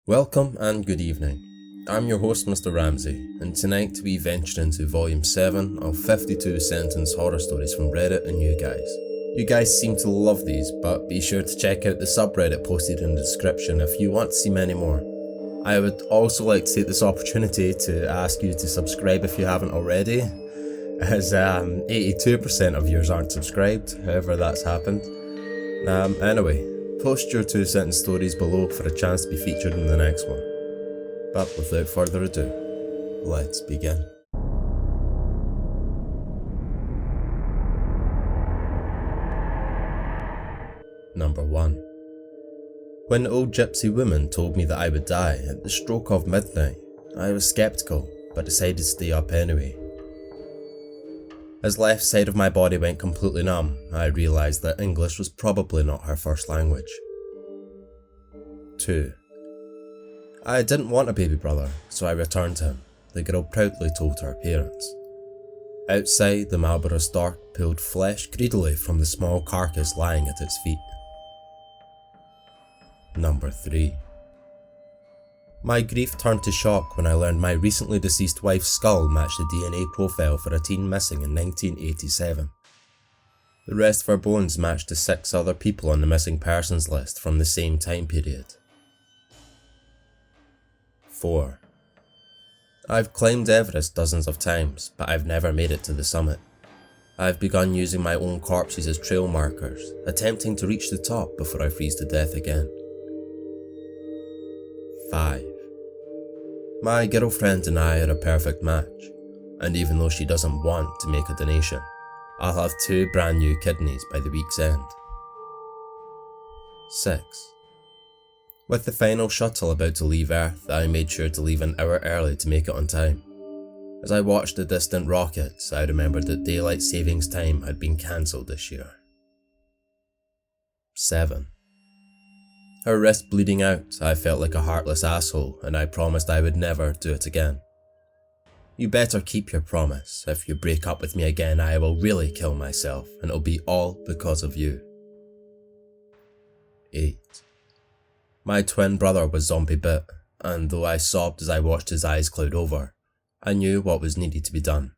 Welcome and good evening. I'm your host Mr. Ramsay, and tonight we venture into volume 7 of 52 sentence horror stories from Reddit and you guys. You guys seem to love these, but be sure to check out the subreddit posted in the description if you want to see many more. I would also like to take this opportunity to ask you to subscribe if you haven't already, as 82% of viewers aren't subscribed, however that's happened. Anyway, post your 2-sentence stories below for a chance to be featured in the next one. But without further ado, let's begin. Number 1. When the old gypsy woman told me that I would die at the stroke of midnight, I was skeptical, but decided to stay up anyway. As left side of my body went completely numb, I realised that English was probably not her first language. 2. I didn't want a baby brother, so I returned him, the girl proudly told her parents. Outside, the Marlborough stork pulled flesh greedily from the small carcass lying at its feet. Number 3. My grief turned to shock when I learned my recently deceased wife's skull matched the DNA profile for a teen missing in 1987. The rest of her bones matched to 6 other people on the missing persons list from the same time period. 4. I've climbed Everest dozens of times, but I've never made it to the summit. I've begun using my own corpses as trail markers, attempting to reach the top before I freeze to death again. 5. My girlfriend and I are a perfect match, and even though she doesn't want to make a donation, I'll have 2 brand new kidneys by the week's end. 6. With the final shuttle about to leave Earth, I made sure to leave an hour early to make it on time. As I watched the distant rockets, I remembered that daylight savings time had been cancelled this year. 7. Her wrist bleeding out, I felt like a heartless asshole, and I promised I would never do it again. You better keep your promise. If you break up with me again, I will really kill myself, and it'll be all because of you. 8. My twin brother was zombie bit, and though I sobbed as I watched his eyes cloud over, I knew what was needed to be done.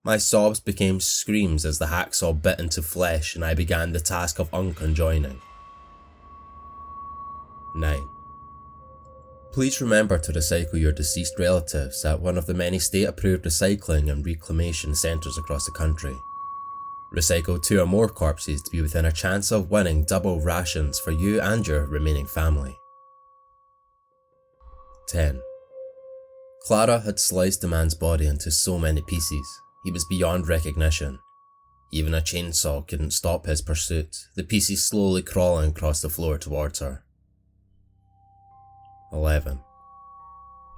My sobs became screams as the hacksaw bit into flesh and I began the task of unconjoining. 9. Please remember to recycle your deceased relatives at one of the many state-approved recycling and reclamation centres across the country. Recycle 2 or more corpses to be within a chance of winning double rations for you and your remaining family. 10. Clara had sliced the man's body into so many pieces, he was beyond recognition. Even a chainsaw couldn't stop his pursuit, the pieces slowly crawling across the floor towards her. 11.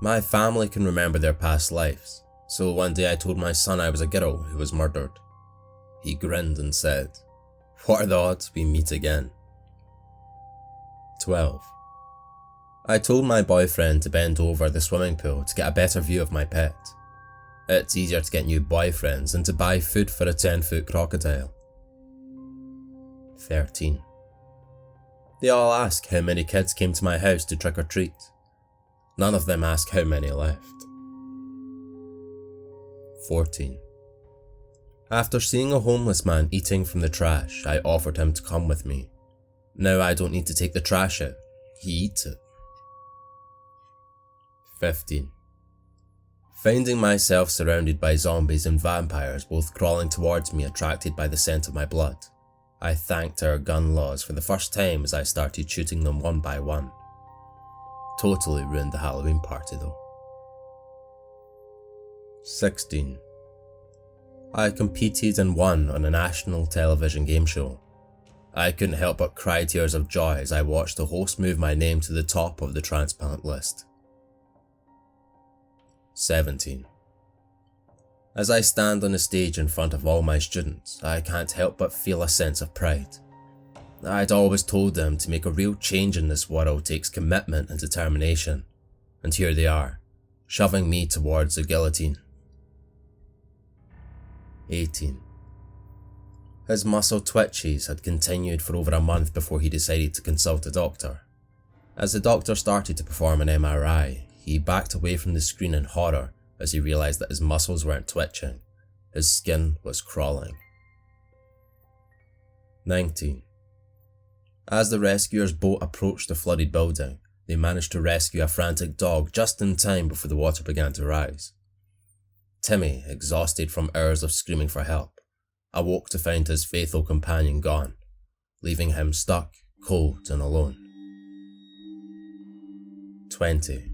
My family can remember their past lives, so one day I told my son I was a girl who was murdered. He grinned and said, "What are the odds we meet again?" 12. I told my boyfriend to bend over the swimming pool to get a better view of my pet. It's easier to get new boyfriends than to buy food for a 10-foot crocodile. 13. They all ask how many kids came to my house to trick or treat. None of them ask how many left. 14. After seeing a homeless man eating from the trash, I offered him to come with me. Now I don't need to take the trash out, he eats it. 15. Finding myself surrounded by zombies and vampires both crawling towards me attracted by the scent of my blood, I thanked our gun laws for the first time as I started shooting them one by one. Totally ruined the Halloween party though. 16. I competed and won on a national television game show. I couldn't help but cry tears of joy as I watched the host move my name to the top of the transplant list. 17. As I stand on the stage in front of all my students, I can't help but feel a sense of pride. I'd always told them to make a real change in this world takes commitment and determination, and here they are, shoving me towards the guillotine. 18. His muscle twitches had continued for over a month before he decided to consult a doctor. As the doctor started to perform an MRI, he backed away from the screen in horror as he realised that his muscles weren't twitching. His skin was crawling. 19. As the rescuers' boat approached the flooded building, they managed to rescue a frantic dog just in time before the water began to rise. Timmy, exhausted from hours of screaming for help, awoke to find his faithful companion gone, leaving him stuck, cold and alone. 20.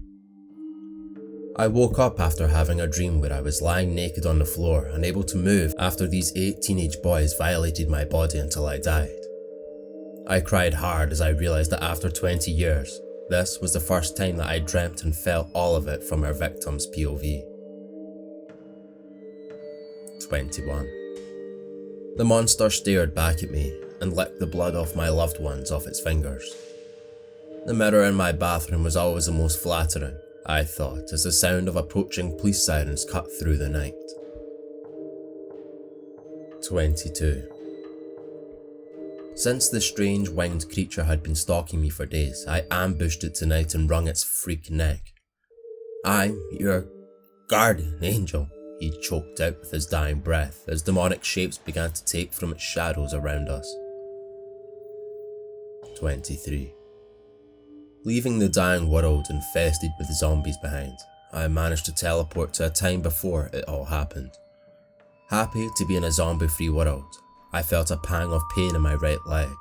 I woke up after having a dream where I was lying naked on the floor, unable to move after these 8 teenage boys violated my body until I died. I cried hard as I realised that after 20 years, this was the first time that I dreamt and felt all of it from our victim's POV. 21. The monster stared back at me and licked the blood off my loved ones off its fingers. The mirror in my bathroom was always the most flattering, I thought, as the sound of approaching police sirens cut through the night. 22. Since the strange winged creature had been stalking me for days, I ambushed it tonight and wrung its freak neck. "I'm your guardian angel," he choked out with his dying breath as demonic shapes began to take from its shadows around us. 23. Leaving the dying world infested with zombies behind, I managed to teleport to a time before it all happened. Happy to be in a zombie-free world, I felt a pang of pain in my right leg.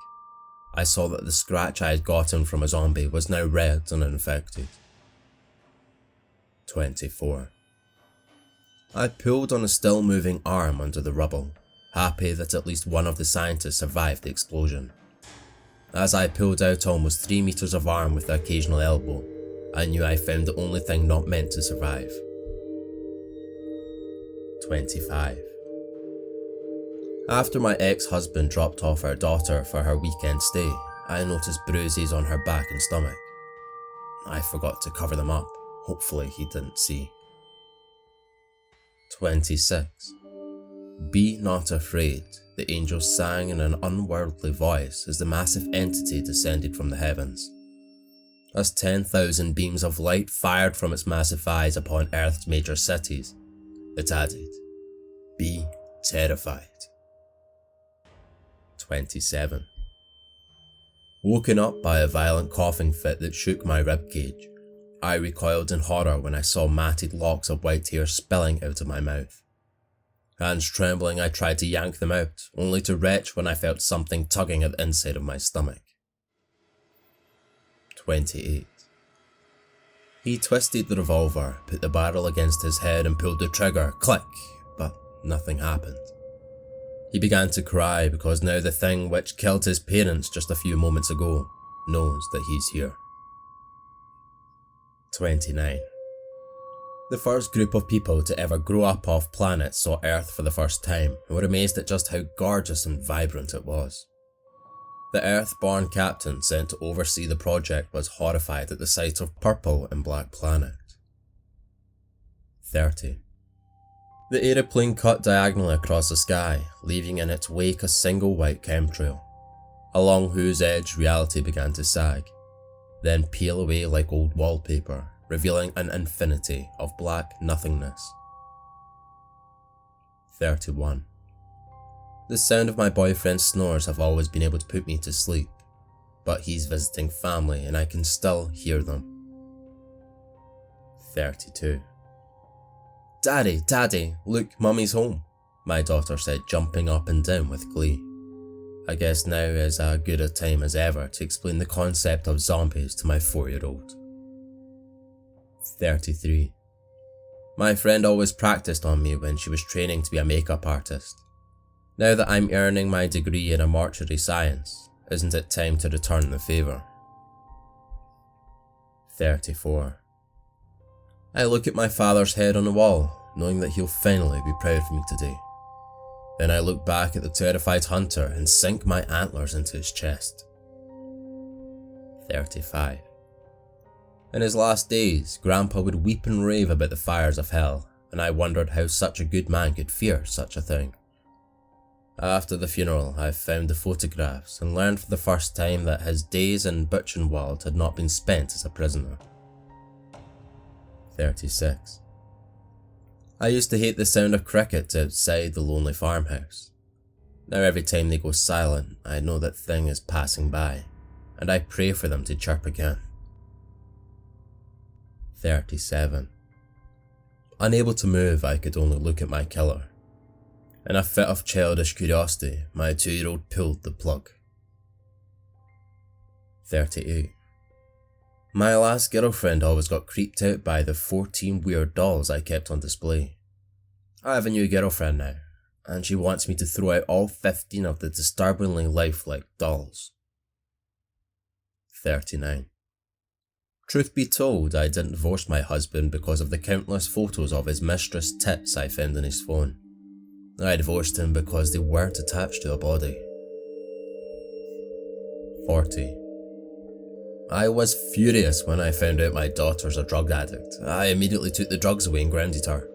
I saw that the scratch I had gotten from a zombie was now red and infected. 24. I pulled on a still moving arm under the rubble, happy that at least one of the scientists survived the explosion. As I pulled out almost 3 meters of arm with the occasional elbow, I knew I found the only thing not meant to survive. 25. After my ex-husband dropped off our daughter for her weekend stay, I noticed bruises on her back and stomach. I forgot to cover them up. Hopefully he didn't see. 26. "Be not afraid," the angel sang in an unworldly voice as the massive entity descended from the heavens. As 10,000 beams of light fired from its massive eyes upon Earth's major cities, it added, "Be terrified." 27. Woken up by a violent coughing fit that shook my ribcage, I recoiled in horror when I saw matted locks of white hair spilling out of my mouth. Hands trembling, I tried to yank them out, only to retch when I felt something tugging at the inside of my stomach. 28. He twisted the revolver, put the barrel against his head and pulled the trigger, click, but nothing happened. He began to cry because now the thing which killed his parents just a few moments ago knows that he's here. 29. The first group of people to ever grow up off planet saw Earth for the first time and were amazed at just how gorgeous and vibrant it was. The Earth-born captain sent to oversee the project was horrified at the sight of purple and black planet. 30. The aeroplane cut diagonally across the sky, leaving in its wake a single white chemtrail, along whose edge reality began to sag, then peel away like old wallpaper, revealing an infinity of black nothingness. 31. The sound of my boyfriend's snores have always been able to put me to sleep, but he's visiting family and I can still hear them. 32. Daddy, look, Mummy's home," my daughter said, jumping up and down with glee. I guess now is as good a time as ever to explain the concept of zombies to my 4-year-old. 33. My friend always practiced on me when she was training to be a makeup artist. Now that I'm earning my degree in a mortuary science, isn't it time to return the favour? 34. I look at my father's head on the wall, knowing that he'll finally be proud of me today. Then I look back at the terrified hunter and sink my antlers into his chest. 35. In his last days, Grandpa would weep and rave about the fires of hell, and I wondered how such a good man could fear such a thing. After the funeral, I found the photographs and learned for the first time that his days in Buchenwald had not been spent as a prisoner. 36. I used to hate the sound of crickets outside the lonely farmhouse. Now every time they go silent, I know that thing is passing by, and I pray for them to chirp again. 37. Unable to move, I could only look at my killer. In a fit of childish curiosity, my 2-year-old pulled the plug. 38. My last girlfriend always got creeped out by the 14 weird dolls I kept on display. I have a new girlfriend now, and she wants me to throw out all 15 of the disturbingly lifelike dolls. 39. Truth be told, I didn't divorce my husband because of the countless photos of his mistress' tits I found on his phone. I divorced him because they weren't attached to a body. 40. I was furious when I found out my daughter's a drug addict. I immediately took the drugs away and grounded her.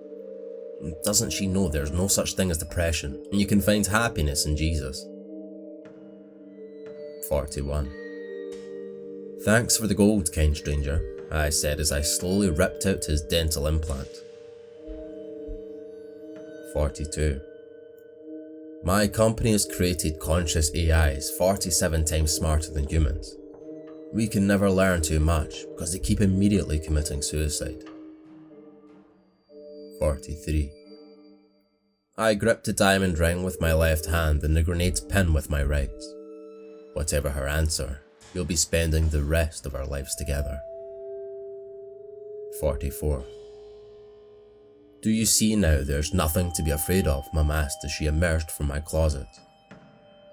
Doesn't she know there's no such thing as depression, and you can find happiness in Jesus? 41. Thanks for the gold, kind stranger, I said as I slowly ripped out his dental implant. 42. My company has created conscious AIs 47 times smarter than humans. We can never learn too much because they keep immediately committing suicide. 43. I gripped a diamond ring with my left hand and the grenade's pin with my right. Whatever her answer, we'll be spending the rest of our lives together. 44. Do you see now there's nothing to be afraid of, Mum asked as she emerged from my closet.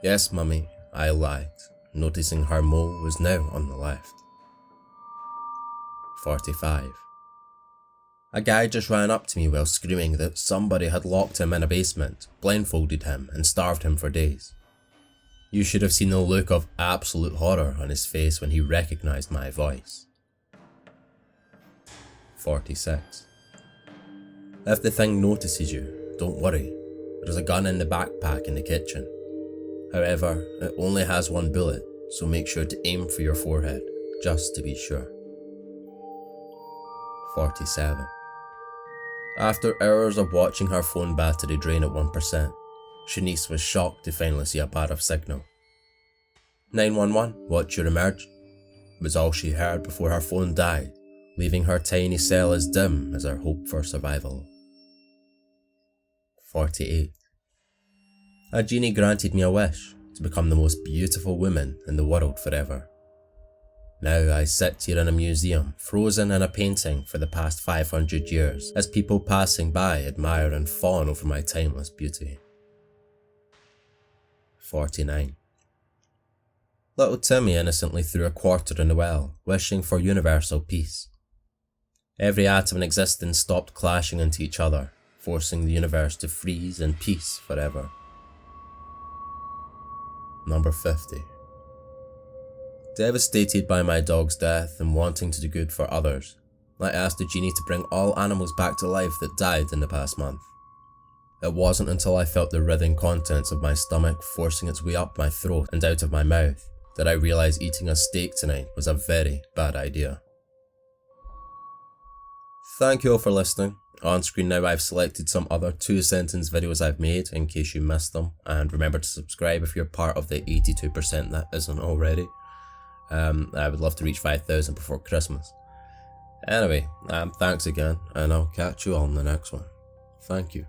Yes, Mummy, I lied, noticing her mole was now on the left. 45. A guy just ran up to me while screaming that somebody had locked him in a basement, blindfolded him and starved him for days. You should have seen the look of absolute horror on his face when he recognized my voice. 46. If the thing notices you, don't worry. There's a gun in the backpack in the kitchen. However, it only has one bullet, so make sure to aim for your forehead, just to be sure. 47. After hours of watching her phone battery drain at 1%, Shanice was shocked to finally see a bar of signal. 911, what's your emerge? Was all she heard before her phone died, leaving her tiny cell as dim as her hope for survival. 48. A genie granted me a wish to become the most beautiful woman in the world forever. Now I sit here in a museum, frozen in a painting for the past 500 years, as people passing by admire and fawn over my timeless beauty. 49. Little Timmy innocently threw a quarter in the well, wishing for universal peace. Every atom in existence stopped clashing into each other, forcing the universe to freeze in peace forever. Number 50. Devastated by my dog's death and wanting to do good for others, I asked the genie to bring all animals back to life that died in the past month. It wasn't until I felt the writhing contents of my stomach forcing its way up my throat and out of my mouth that I realised eating a steak tonight was a very bad idea. Thank you all for listening. On screen now I've selected some other 2-sentence videos I've made in case you missed them, and remember to subscribe if you're part of the 82% that isn't already. I would love to reach 5,000 before Christmas. Anyway, thanks again, and I'll catch you on the next one. Thank you.